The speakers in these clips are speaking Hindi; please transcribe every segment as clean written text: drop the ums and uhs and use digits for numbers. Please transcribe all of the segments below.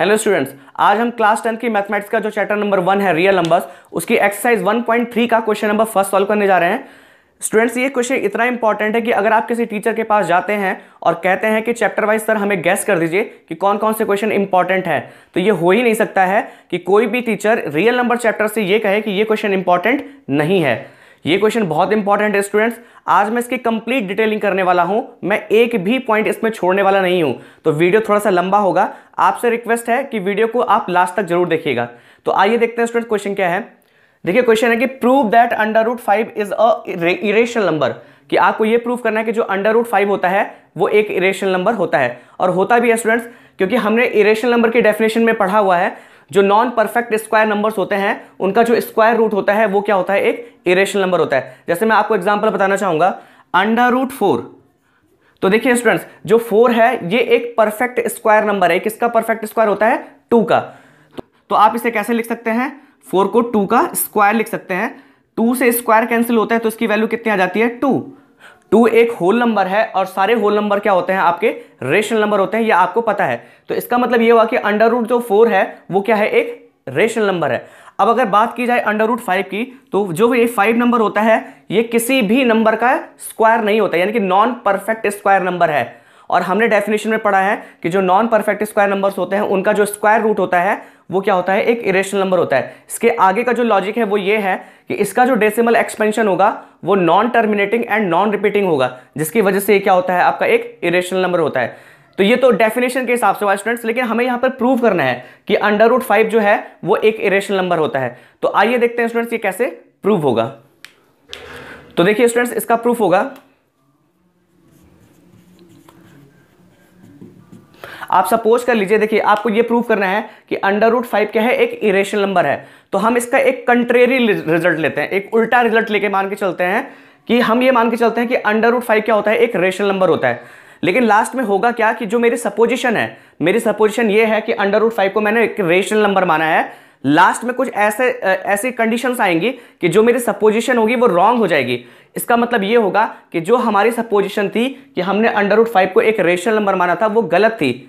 हेलो स्टूडेंट्स, आज हम क्लास 10 की मैथमेटिक्स का जो चैप्टर नंबर 1 है रियल नंबर्स, उसकी एक्सरसाइज 1.3 का क्वेश्चन नंबर फर्स्ट सॉल्व करने जा रहे हैं। स्टूडेंट्स, ये क्वेश्चन इतना इंपॉर्टेंट है कि अगर आप किसी टीचर के पास जाते हैं और कहते हैं कि चैप्टर वाइज सर हमें गैस कर दीजिए कि कौन कौन से क्वेश्चन इंपॉर्टेंट है, तो ये हो ही नहीं सकता है कि कोई भी टीचर रियल नंबर चैप्टर से ये कहे कि ये क्वेश्चन इंपॉर्टेंट नहीं है। ये क्वेश्चन बहुत इंपॉर्टेंट है स्टूडेंट्स। आज मैं इसकी कंप्लीट डिटेलिंग करने वाला हूं, मैं एक भी पॉइंट इसमें छोड़ने वाला नहीं हूं, तो वीडियो थोड़ा सा लंबा होगा। आपसे रिक्वेस्ट है कि वीडियो को आप लास्ट तक जरूर देखिएगा। तो आइए देखते हैं स्टूडेंट्स क्वेश्चन क्या है। देखिए क्वेश्चन है कि prove that √5 is a irrational number, कि आपको ये प्रूव करना है कि जो √5 होता है वो एक इरेशनल नंबर होता है। और होता भी है स्टूडेंट्स, क्योंकि हमने इरेशनल नंबर की डेफिनेशन में पढ़ा हुआ है, जो नॉन परफेक्ट स्क्वायर नंबर्स होते हैं उनका जो स्क्वायर रूट होता है वो क्या होता है, एक इरेशनल नंबर होता है। जैसे मैं आपको एग्जांपल बताना चाहूंगा, √4। तो देखिए स्टूडेंट्स, जो 4 है ये एक परफेक्ट स्क्वायर नंबर है। किसका परफेक्ट स्क्वायर होता है? 2 का। तो आप इसे कैसे लिख सकते हैं? 4 को 2 का स्क्वायर लिख सकते हैं। 2 से स्क्वायर कैंसिल होता है तो इसकी वैल्यू कितनी आ जाती है? 2। 2 एक होल नंबर है और सारे होल नंबर क्या होते हैं? आपके रेशनल नंबर होते हैं, ये आपको पता है। तो इसका मतलब ये हुआ कि √ जो 4 है वो क्या है, एक रेशनल नंबर है। अब अगर बात की जाए √5 की, तो जो ये 5 नंबर होता है ये किसी भी नंबर का स्क्वायर नहीं होता, यानी कि नॉन परफेक्ट स्क्वायर नंबर है। और हमने डेफिनेशन में पढ़ा है कि जो नॉन परफेक्ट स्क्वायर नंबर्स होते हैं उनका जो स्क्वायर रूट होता है वो क्या होता है, एक इरेशनल नंबर होता है। इसके आगे का जो लॉजिक है वो ये है कि इसका जो डेसिमल एक्सपेंशन होगा वो non terminating and non repeating होगा, जिसकी वजह से ये क्या होता है, आपका एक इरेशनल नंबर होता है। तो ये तो डेफिनेशन के हिसाब से हुआ स्टूडेंट्स, लेकिन हमें यहां पर प्रूव करना है कि √5 जो है वो एक इरेशनल नंबर होता है। तो आइए देखते हैं स्टूडेंट्स ये कैसे प्रूव होगा। तो देखिए स्टूडेंट्स, इसका प्रूफ होगा, आप सपोज कर लीजिए, देखिए आपको ये प्रूव करना है कि √5 क्या है, एक इरेशनल नंबर है। तो हम इसका एक कंट्रेरी रिजल्ट लेते हैं, एक उल्टा रिजल्ट लेके मान के चलते हैं कि हम ये मान के चलते हैं कि √5 क्या होता है, एक रेशनल नंबर होता है। लेकिन लास्ट में होगा क्या कि जो मेरी सपोजिशन है, मेरी सपोजिशन ये है कि √5 को मैंने एक रेशनल नंबर माना है। लास्ट में कुछ ऐसी कंडीशंस आएंगी कि जो मेरी सपोजिशन होगी वो रॉन्ग हो जाएगी। इसका मतलब ये होगा कि जो हमारी सपोजिशन थी कि हमने √5 को एक रेशनल नंबर माना था वो गलत थी।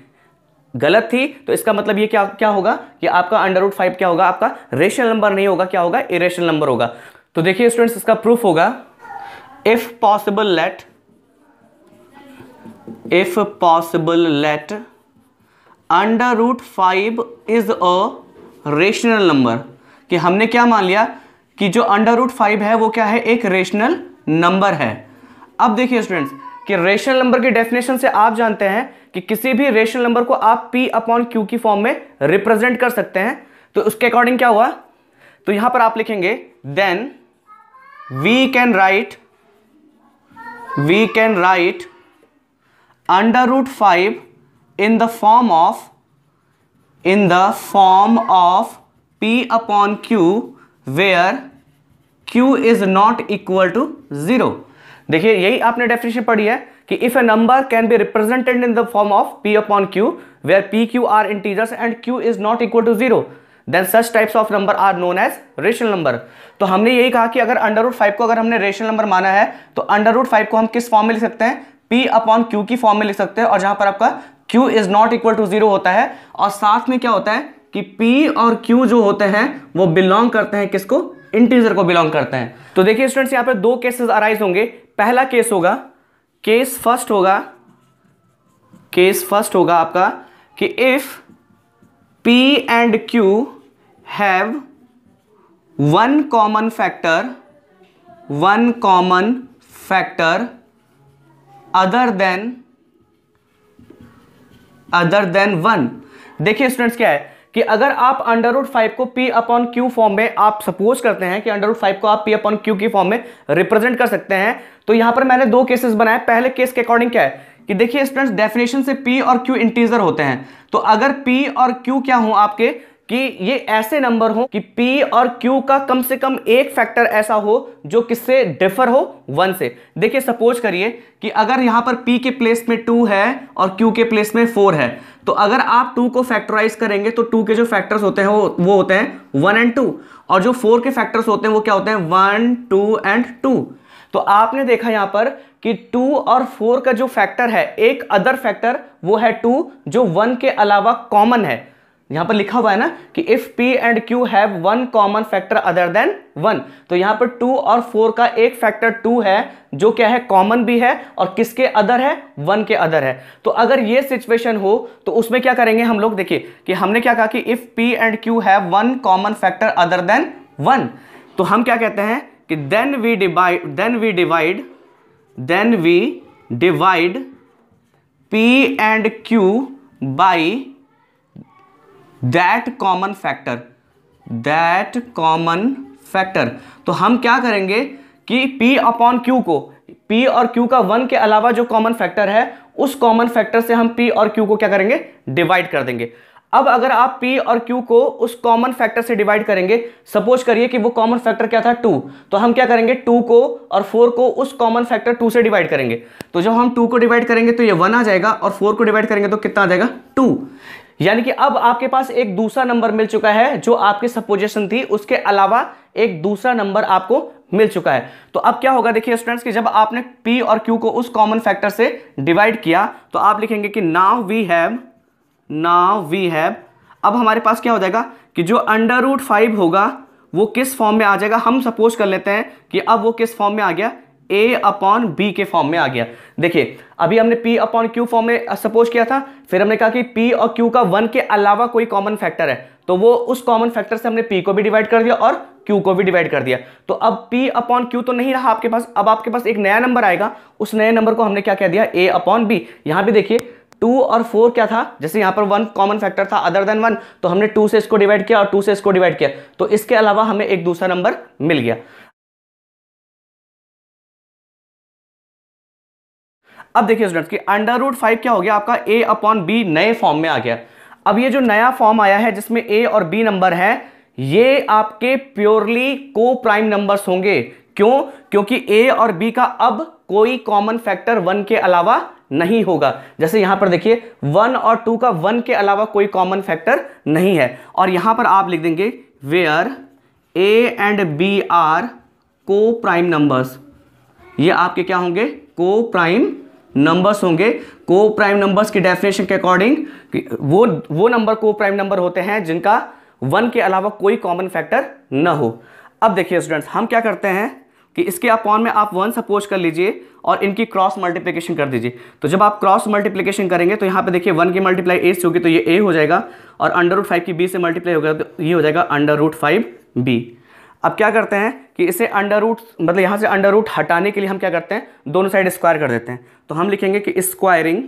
तो इसका मतलब ये क्या होगा कि आपका √5 क्या होगा, आपका रेशनल नंबर नहीं होगा, क्या होगा, इरेशनल नंबर होगा। तो देखिए स्टूडेंट्स, इसका प्रूफ होगा, if possible let √5 is a rational number, कि हमने क्या मान लिया कि जो √5 है वो क्या है, एक रेशनल नंबर है। अब देखिए स्टूडेंट्स कि रेशनल नंबर की डेफिनेशन से आप जानते हैं कि किसी भी रेशनल नंबर को आप P/Q की फॉर्म में रिप्रेजेंट कर सकते हैं। तो उसके अकॉर्डिंग क्या हुआ, तो यहां पर आप लिखेंगे then we can write √5 in the form of P/Q where Q is not equal to 0। देखिए यही आपने डेफिनेशन पढ़ी है कि if A number can be represented in the form of P/Q where PQ are integers and Q is not equal to 0, then such types of number are known as rational number। तो हमने यही कहा कि अगर √5 को अगर हमने रेशनल नंबर माना है तो √5 को हम किस फॉर्म में लिख सकते हैं, P/Q की फॉर्म में लिख सकते हैं। और जहां पर आपका Q is not equal to 0 होता है, और साथ में क्या होता है कि P और Q जो होते हैं वो बिलोंग करते हैं किसको, इंटीजर को बिलोंग करते हैं। तो देखिए स्टूडेंट्स, यहां पे दो केसेस अराइज होंगे। पहला केस होगा, केस फर्स्ट होगा आपका कि if P and Q have one common factor other than 1। देखिए स्टूडेंट्स क्या है कि अगर आप √5 को P/Q फॉर्म में आप सपोज करते हैं कि √5 को आप P/Q की फॉर्म में रिप्रेजेंट कर सकते हैं, तो यहां पर मैंने दो केसेस बनाए। पहले केस के अकॉर्डिंग क्या है कि देखिए स्टूडेंट्स, डेफिनेशन से P और Q इंटीजर होते हैं। तो अगर P और Q क्या हो आपके, कि ये ऐसे नंबर हो कि P और Q का कम से कम एक फैक्टर ऐसा हो जो किससे डिफर हो, 1 से। देखिए सपोज करिए कि अगर यहां पर P के प्लेस में 2 है और Q के प्लेस में 4 है, तो अगर आप 2 को फैक्टराइज करेंगे तो 2 के जो फैक्टर्स होते हैं वो होते हैं 1 and 2, और जो 4 के फैक्टर्स होते हैं वो क्या होते हैं, 1, 2 and 2। तो आपने देखा यहां पर कि 2 और 4 का जो फैक्टर है, एक अदर फैक्टर वो है 2 जो 1 के अलावा कॉमन है। यहां पर लिखा हुआ है ना कि if P and Q have one common factor other than 1, तो यहां पर 2 और 4 का एक फैक्टर 2 है जो क्या है, कॉमन भी है, और किसके अदर है, 1 के अदर है। तो अगर ये सिचुएशन हो तो उसमें क्या करेंगे हम लोग, देखिए कि हमने क्या कहा कि if P and Q have one common factor other than 1, तो हम क्या कहते हैं कि then we divide P and Q by that common factor. तो हम क्या करेंगे कि P अपॉन Q को, P और Q का 1 के अलावा जो कॉमन फैक्टर है उस कॉमन फैक्टर से हम P और Q को क्या करेंगे, डिवाइड कर देंगे। अब अगर आप P और Q को उस कॉमन फैक्टर से डिवाइड करेंगे, सपोज करिए कि वो कॉमन फैक्टर क्या था, 2, तो हम क्या करेंगे 2 को और 4 को उस कॉमन फैक्टर 2 से डिवाइड करेंगे। तो जब हम 2 को डिवाइड करेंगे तो ये 1 आ जाएगा, और 4 को डिवाइड करेंगे तो कितना आ जाएगा, 2। यानी कि अब आपके पास एक दूसरा नंबर मिल चुका है, जो आपकी सपोजिशन थी उसके अलावा एक दूसरा नंबर आपको मिल चुका है। तो अब क्या होगा, देखिए स्टूडेंट्स कि जब आपने P और Q को उस कॉमन फैक्टर से डिवाइड किया तो आप लिखेंगे कि नाउ वी हैव, अब हमारे पास क्या हो जाएगा कि जो √5 होगा वो किस फॉर्म में आ जाएगा, हम सपोज कर लेते हैं कि अब वो किस फॉर्म में आ गया, A अपॉन B के फॉर्म में आ गया। देखिए अभी हमने P अपॉन Q फॉर्म में सपोज किया था, फिर हमने कहा कि P और Q का 1 के अलावा कोई कॉमन फैक्टर है, तो वो उस कॉमन फैक्टर से हमने P को भी डिवाइड कर दिया और Q को भी डिवाइड कर दिया। तो अब P अपॉन Q तो नहीं रहा आपके पास, अब आपके पास एक नया नंबर आएगा, उस नए नंबर को हमने क्या कह दिया, A अपॉन B। यहां भी देखिए 2 और 4 क्या था, जैसे यहां पर 1 कॉमन फैक्टर था अदर देन 1, तो हमने 2 से इसको डिवाइड किया और 2 से इसको डिवाइड किया, तो इसके अलावा हमें एक दूसरा नंबर मिल गया। अब देखिए स्टूडेंट्स कि √5 क्या हो गया आपका, A अपॉन B नए फॉर्म में आ गया। अब ये जो नया फॉर्म आया है जिसमें A और B नंबर है, ये आपके प्योरली को प्राइम नंबर्स होंगे। क्यों? क्योंकि A और B का अब कोई कॉमन फैक्टर 1 के अलावा नहीं होगा। जैसे यहां पर देखिए 1 और 2 का 1 के अलावा कोई कॉमन फैक्टर नहीं है, और यहां पर आप लिख देंगे where A and B are coprime numbers. ये आपके क्या होंगे, को प्राइम नंबर्स होंगे। को प्राइम नंबर्स की डेफिनेशन के अकॉर्डिंग वो नंबर को प्राइम नंबर होते हैं जिनका 1 के अलावा कोई कॉमन फैक्टर न हो। अब देखिए स्टूडेंट्स हम क्या करते हैं कि इसके अपॉन में आप 1 सपोज कर लीजिए और इनकी क्रॉस मल्टीप्लिकेशन कर दीजिए। तो जब आप क्रॉस मल्टीप्लिकेशन करेंगे तो यहाँ पे देखिए 1 की मल्टीप्लाई A से होगी तो ये A हो जाएगा, और √5 की B से मल्टीप्लाई होगा तो ये हो जाएगा √5B। अब क्या करते हैं कि इसे मतलब यहाँ से अंडर हटाने के लिए हम क्या करते हैं, दोनों साइड स्क्वायर कर देते हैं। तो हम लिखेंगे कि स्क्वायरिंग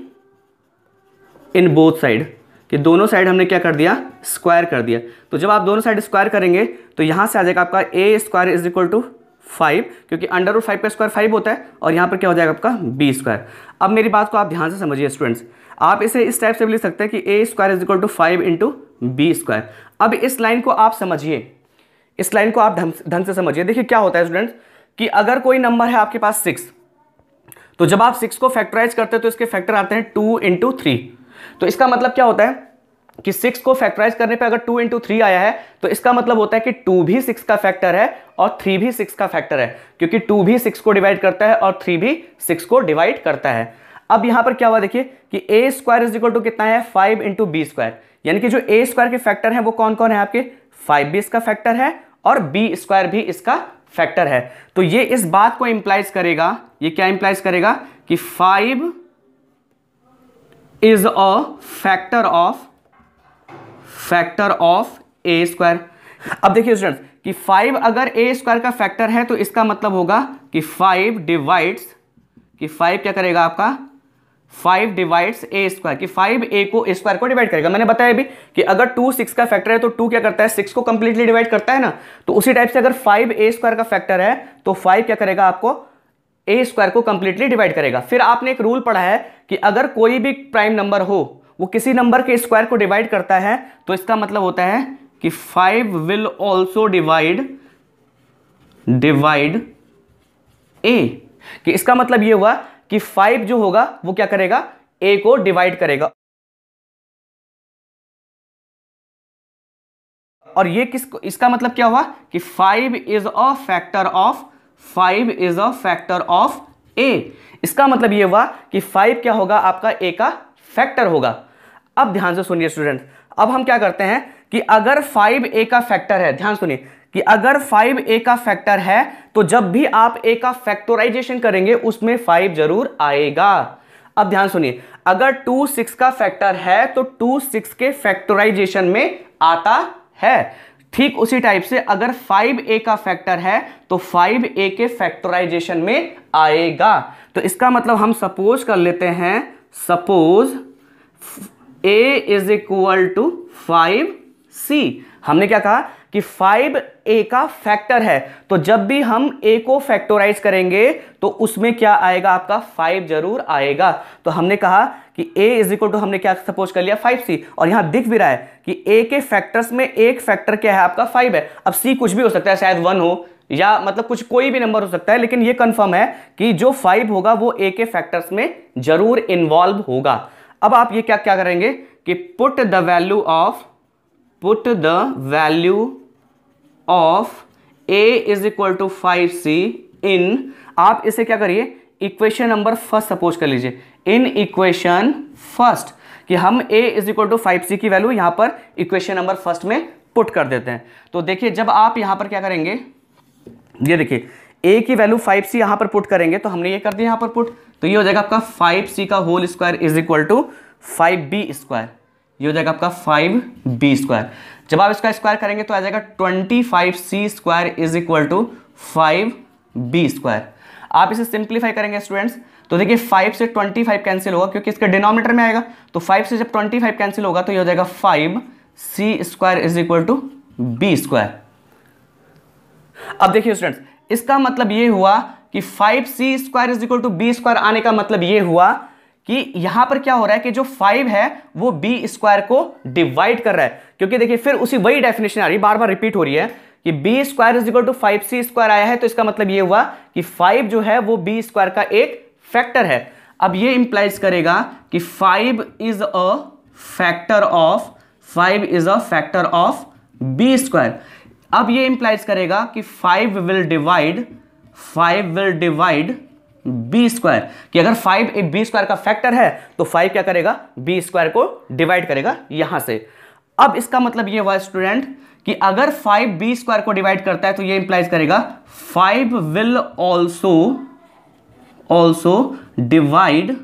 इन बोथ साइड, कि दोनों साइड हमने क्या कर दिया, स्क्वायर कर दिया। तो जब आप दोनों साइड स्क्वायर करेंगे तो यहाँ से आ जाएगा आपका A² = 5, क्योंकि √5 का स्क्वायर 5 होता है, और यहाँ पर क्या हो जाएगा आपका B²। अब मेरी बात को आप ध्यान से समझिए स्टूडेंट्स, आप इसे इस टाइप से भी लिख सकते हैं कि A² = 5 × B²। अब इस लाइन को आप समझिए, इस लाइन को आप ढंग से समझिए। देखिए क्या होता है स्टूडेंट्स कि अगर कोई नंबर है आपके पास 6, तो जब आप 6 को फैक्टराइज करते हैं तो इसके फैक्टर आते हैं 2 × 3। तो इसका मतलब क्या होता है कि 6 को फैक्टराइज करने पे अगर 2 × 3 आया है तो इसका मतलब होता है कि 2 भी 6 का फैक्टर है और 3 भी 6 का फैक्टर है, क्योंकि 2 भी 6 को डिवाइड करता है और 3 भी 6 को डिवाइड करता है। अब यहां पर क्या हुआ देखिए कि A² = कितना है, 5 × B², यानी कि जो A² के फैक्टर हैं वो कौन कौन है आपके, 5 भी इसका फैक्टर है और B² भी इसका फैक्टर है। तो ये इस बात को इंप्लाइज करेगा, ये क्या इंप्लाइज करेगा कि 5 is a factor of A²। अब देखिए स्टूडेंट्स कि 5 अगर A² का फैक्टर है तो इसका मतलब होगा कि 5 डिवाइड्स, कि 5 क्या करेगा आपका, 5 डिवाइड्स A², कि 5 A को A² को डिवाइड करेगा। मैंने बताया भी कि अगर 2 6 का फैक्टर है तो 2 क्या करता है, 6 को कंप्लीटली डिवाइड करता है ना। तो उसी टाइप से अगर 5 A² का फैक्टर है तो 5 क्या करेगा, आपको A² को कंप्लीटली डिवाइड करेगा। फिर आपने एक रूल पढ़ा है कि अगर कोई भी प्राइम नंबर हो वो किसी नंबर के स्क्वायर को डिवाइड करता है तो इसका मतलब होता है कि 5 विल ऑल्सो डिवाइड A, कि इसका मतलब ये हुआ कि 5 जो होगा वो क्या करेगा, A को डिवाइड करेगा। और ये इसका मतलब क्या हुआ कि 5 is a factor of A। इसका मतलब ये हुआ कि 5 क्या होगा, आपका A का फैक्टर होगा। अब ध्यान से सुनिए स्टूडेंट, अब हम क्या करते हैं कि अगर 5a का फैक्टर है, ध्यान सुनिए कि अगर 5a का फैक्टर है तो जब भी आप a का फैक्टराइजेशन करेंगे उसमें 5 जरूर आएगा। अब ध्यान सुनिए, अगर 2 6 का फैक्टर है तो 2 6 के फैक्टराइजेशन में आता है। ठीक उसी टाइप से अगर 5a का फैक्टर है तो 5a के फैक्टराइजेशन में आएगा। तो इसका मतलब हम सपोज कर लेते हैं, suppose a is equal to 5c। हमने क्या कहा कि 5a का फैक्टर है, तो जब भी हम a को फैक्टराइज करेंगे तो उसमें क्या आएगा, आपका 5 जरूर आएगा। तो हमने कहा कि a इज इक्वल टू, हमने क्या सपोज कर लिया 5c, और यहां दिख भी रहा है कि a के फैक्टर्स में एक फैक्टर क्या है, आपका 5 है। अब c कुछ भी हो सकता है, शायद 1 हो या मतलब कुछ कोई भी नंबर हो सकता है, लेकिन ये कंफर्म है कि जो 5 होगा वो a के फैक्टर्स में जरूर इन्वॉल्व होगा। अब आप ये क्या क्या करेंगे कि put the value of a is equal to 5c in, आप इसे क्या करिए, इक्वेशन नंबर फर्स्ट सपोज कर लीजिए, इन इक्वेशन फर्स्ट, कि हम a is equal to 5c की वैल्यू यहां पर इक्वेशन नंबर फर्स्ट में पुट कर देते हैं। तो देखिए जब आप यहां पर क्या करेंगे, ये देखिए a की वैल्यू 5c यहां पर पुट करेंगे, तो हमने ये कर दिया यहां पर पुट, तो ये हो जाएगा आपका 5c का whole square is equal to 5b square, ये हो जाएगा आपका 5b स्क्वायर। जब आप इसका स्क्वायर करेंगे तो आ जाएगा 25c square is equal to 5b square. आप इसे सिंप्लीफाई करेंगे स्टूडेंट्स, तो देखिए 5 से 25 कैंसिल होगा क्योंकि इसके डिनोमिनेटर में आएगा, तो 5 से जब 25 कैंसिल होगा तो ये हो जाएगा 5c square is equal to b square. अब देखिए स्टूडेंट्स, इसका मतलब ये हुआ कि 5c square is equal to b square आने का मतलब ये हुआ कि यहां पर क्या हो रहा है कि जो 5 है वो b स्क्वायर को डिवाइड कर रहा है, क्योंकि देखिए फिर उसी वही डेफिनेशन आ रही है, बार बार रिपीट हो रही है कि b square is equal to 5c square आया है, तो इसका मतलब ये हुआ कि 5 जो है वो b स्क्वायर का एक फैक्टर है। अब ये इंप्लाइज करेगा कि 5 is a factor of b square. अब ये इंप्लाइज करेगा कि 5 विल डिवाइड बी स्क्वायर, कि अगर 5 एक बी स्क्वायर का फैक्टर है तो 5 क्या करेगा, बी स्क्वायर को डिवाइड करेगा यहां से। अब इसका मतलब ये हुआ स्टूडेंट कि अगर 5 बी स्क्वायर को डिवाइड करता है तो ये इंप्लाइज करेगा 5 will also divide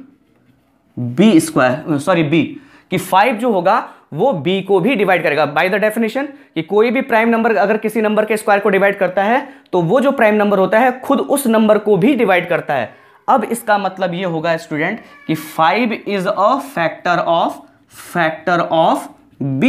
b square, sorry b, कि 5 जो होगा वो b को भी डिवाइड करेगा। बाय द डेफिनेशन कि कोई भी प्राइम नंबर अगर किसी नंबर के स्क्वायर को डिवाइड करता है तो वो जो प्राइम नंबर होता है खुद उस नंबर को भी डिवाइड करता है। अब इसका मतलब ये होगा स्टूडेंट कि 5 is a factor of b,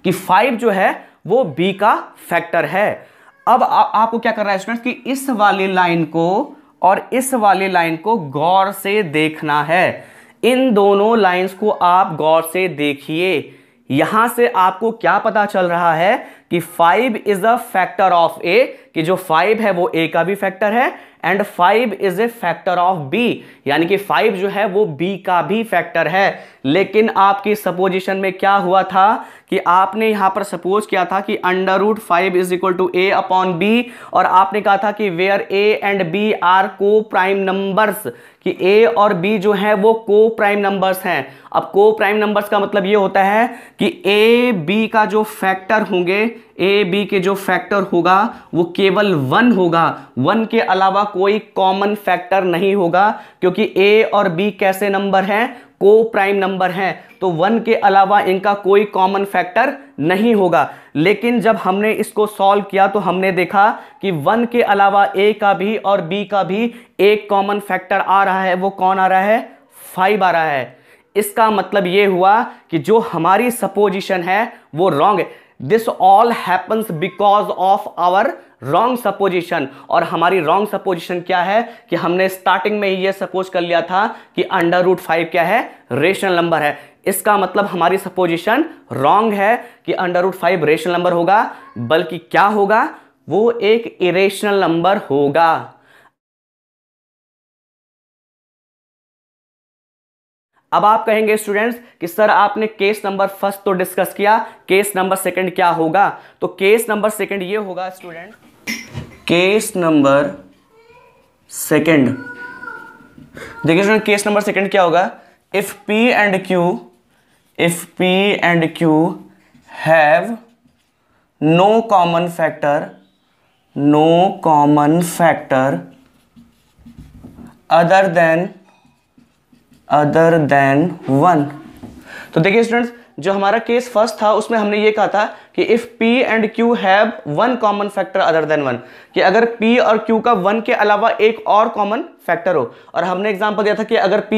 कि 5 जो है वो b का फैक्टर है। अब आपको क्या करना है स्टूडेंट कि इस वाली लाइन को और इस वाली लाइन को गौर से देखना है। इन दोनों लाइंस को आप गौर से देखिए। यहां से आपको क्या पता चल रहा है कि 5 is a factor of a, कि जो 5 है वो a का भी फैक्टर है, and 5 is a factor of b, यानी कि 5 जो है वो b का भी फैक्टर है। लेकिन आपकी सपोजिशन में क्या हुआ था कि आपने यहां पर सपोज किया था कि √5 is equal to a upon b, और आपने कहा था कि where a and b are coprime numbers, कि a और b जो है वो को प्राइम नंबर्स हैं। अब को प्राइम नंबर्स का मतलब ये होता है कि a b का जो फैक्टर होंगे, a b के जो फैक्टर होगा वो केवल 1 होगा, 1 के अलावा कोई कॉमन फैक्टर नहीं होगा, क्योंकि a और b कैसे नंबर हैं, को प्राइम नंबर हैं, तो 1 के अलावा इनका कोई कॉमन फैक्टर नहीं होगा। लेकिन जब हमने इसको सॉल्व किया तो हमने देखा कि 1 के अलावा a का भी और b का भी एक कॉमन फैक्टर आ रहा है। वो कौन आ रहा है, 5 आ रहा है। इसका मतलब ये हुआ कि जो हमारी सपोजिशन है वो रॉन्ग है। This all happens because of our wrong supposition. और हमारी रॉन्ग सपोजिशन क्या है कि हमने स्टार्टिंग में ही ये सपोज कर लिया था कि √5 क्या है, रेशनल नंबर है। इसका मतलब हमारी सपोजिशन रॉन्ग है कि √5 रेशनल नंबर होगा, बल्कि क्या होगा, वो एक इरेशनल नंबर होगा। अब आप कहेंगे स्टूडेंट्स कि सर आपने केस नंबर फर्स्ट तो डिस्कस किया, केस नंबर सेकंड क्या होगा? तो केस नंबर सेकंड ये होगा स्टूडेंट, केस नंबर सेकंड, देखिए स्टूडेंट केस नंबर सेकंड क्या होगा, if P and Q if P and Q have no common factor other than 1। तो देखिए स्टूडेंट्स, जो हमारा केस फर्स्ट था उसमें हमने ये कहा था कि if P and Q have one common factor other than 1, कि अगर P और Q का 1 के अलावा एक और कॉमन फैक्टर हो। और हमने एग्जांपल दिया था कि अगर P,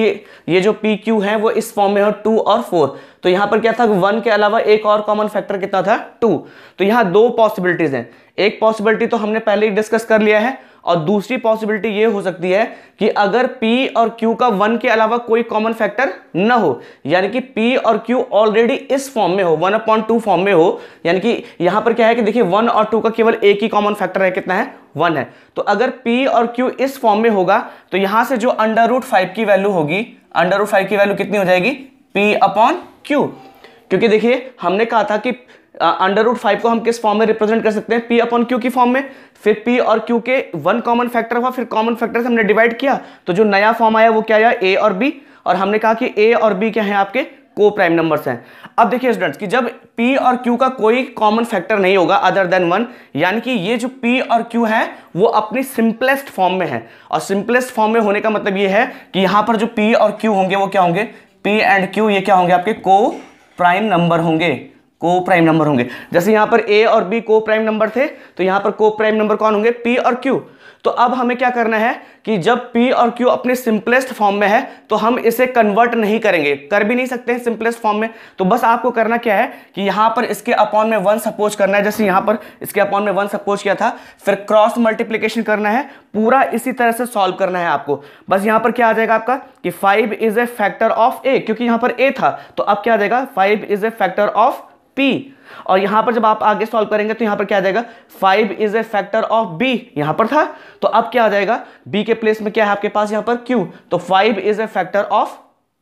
ये जो PQ है वो इस फॉर्म में हो 2 और 4, तो यहां पर क्या था, 1 के अलावा एक और कॉमन फैक्टर कितना था, 2। तो यहां दो पॉसिबिलिटीज हैं। एक पॉसिबिलिटी तो हमने पहले ही डिस्कस कर लिया है, और दूसरी पॉसिबिलिटी ये हो सकती है कि अगर P और Q का 1 के अलावा कोई कॉमन फैक्टर न हो, यानी कि P और Q ऑलरेडी इस फॉर्म में हो, 1/2 फॉर्म में हो, यानी कि यहां पर क्या है कि देखिए 1 और 2 का केवल एक ही कॉमन फैक्टर है, कितना है, 1 है। तो अगर P और Q इस फॉर्म में होगा तो यहां से जो √5 की वैल्यू होगी, √5 की वैल्यू कितनी हो जाएगी, P/Q। क्योंकि देखिए हमने कहा था कि √5 को हम किस फॉर्म में रिप्रेजेंट कर सकते हैं, P/Q की फॉर्म में। फिर P और Q के 1 कॉमन फैक्टर हुआ, फिर कॉमन फैक्टर से हमने डिवाइड किया, तो जो नया फॉर्म आया वो क्या आया, A और B। और हमने कहा कि A और B क्या है, आपके को प्राइम नंबर्स हैं। अब देखिए स्टूडेंट्स कि जब P और Q का कोई कॉमन फैक्टर नहीं होगा अदर देन 1, यानी कि ये जो P और Q है वो अपनी सिंपलेस्ट फॉर्म में है। और सिंपलेस्ट फॉर्म में होने का मतलब ये है कि यहां पर जो P और Q होंगे वो क्या होंगे, P एंड Q ये क्या होंगे, आपके को प्राइम नंबर होंगे, को प्राइम नंबर होंगे। जैसे यहां पर A और B को प्राइम नंबर थे, तो यहां पर को प्राइम नंबर कौन होंगे, P और Q। तो अब हमें क्या करना है कि जब P और Q अपने सिंपलेस्ट फॉर्म में है तो हम इसे कन्वर्ट नहीं करेंगे, कर भी नहीं सकते हैं सिंपलेस्ट फॉर्म में। तो बस आपको करना क्या है कि यहां पर इसके अपॉन में 1 सपोज करना है, जैसे यहां पर इसके अपॉन में 1 सपोज किया था, फिर क्रॉस मल्टीप्लीकेशन करना है, पूरा इसी तरह से सॉल्व करना है आपको। बस यहां पर क्या आ जाएगा आपका कि 5 is a factor of A, क्योंकि यहां पर A था, तो अब क्या आ जाएगा, 5 is a factor of P। और यहां पर जब आप आगे सॉल्व करेंगे तो यहां पर क्या आ जाएगा, 5 is a factor of B, यहां पर था, तो अब क्या आ जाएगा, B के प्लेस में क्या है आपके पास यहां पर Q, तो 5 is a factor of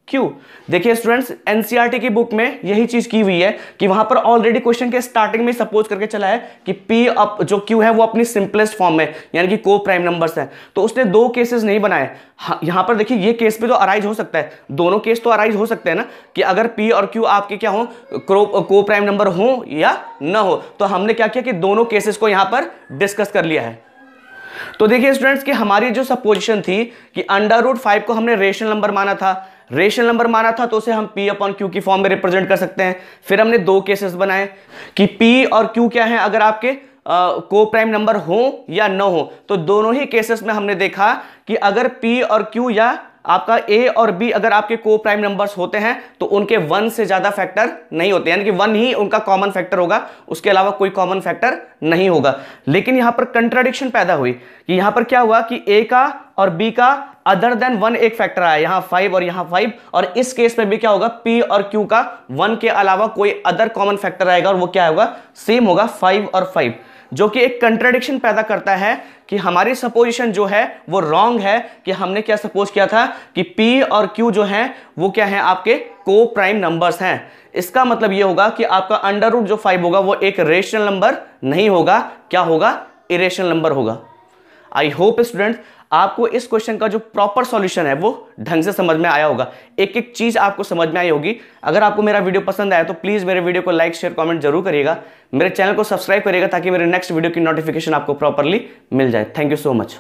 Q। देखिए स्टूडेंट्स, एनसीईआरटी की बुक में यही चीज की हुई है कि वहां पर ऑलरेडी क्वेश्चन के स्टार्टिंग में सपोज करके चला है कि P अप जो Q है वो अपनी सिंपलेस्ट फॉर्म में, यानी कि को प्राइम नंबर्स है। तो उसने दो केसेस नहीं बनाए। यहां पर देखिए ये केस भी तो अराइज हो सकता है, दोनों केस तो अराइज हो सकते हैं ना, कि अगर P और Q आपके क्या हो, को प्राइम नंबर हो या ना हो। तो हमने क्या किया कि दोनों केसेस को यहां पर डिस्कस कर लिया है। तो देखिए स्टूडेंट्स कि हमारी जो सपोजिशन थी कि √5 को हमने रेशनल नंबर माना था, रेशनल नंबर माना था तो उसे हम P/Q की फॉर्म में रिप्रेजेंट कर सकते हैं। फिर हमने दो केसेस बनाए कि P और Q क्या है, अगर आपके को प्राइम नंबर हो या न हो, तो दोनों ही केसेस में हमने देखा कि अगर P और Q या आपका A और B अगर आपके को प्राइम नंबर्स होते हैं तो उनके 1 से ज्यादा फैक्टर नहीं होते, यानी कि 1 ही उनका कॉमन फैक्टर होगा, उसके अलावा कोई कॉमन फैक्टर नहीं होगा। लेकिन यहां पर कंट्राडिक्शन पैदा हुई कि यहां पर क्या हुआ कि A का और B का अदर देन 1 एक फैक्टर आया, यहां 5 और यहां 5, और इस केस में भी क्या होगा, P और Q का 1 के अलावा कोई अदर कॉमन फैक्टर आएगा और वो क्या होगा, सेम होगा 5 और 5, जो कि एक कंट्राडिक्शन पैदा करता है कि हमारी सपोजिशन जो है वो रॉन्ग है। कि हमने क्या सपोज किया था कि P और Q जो हैं वो क्या है, आपके को प्राइम नंबर्स हैं। इसका मतलब ये होगा कि आपका अंडर जो 5 होगा वो एक रेशनल नंबर नहीं होगा, क्या होगा, इरेशनल नंबर होगा। आई होप स्टूडेंट्स आपको इस क्वेश्चन का जो प्रॉपर सॉल्यूशन है वो ढंग से समझ में आया होगा, एक एक चीज आपको समझ में आई होगी। अगर आपको मेरा वीडियो पसंद आया तो प्लीज मेरे वीडियो को लाइक शेयर कमेंट जरूर करिएगा, मेरे चैनल को सब्सक्राइब करिएगा ताकि मेरे नेक्स्ट वीडियो की नोटिफिकेशन आपको प्रॉपरली मिल जाए। Thank you so much.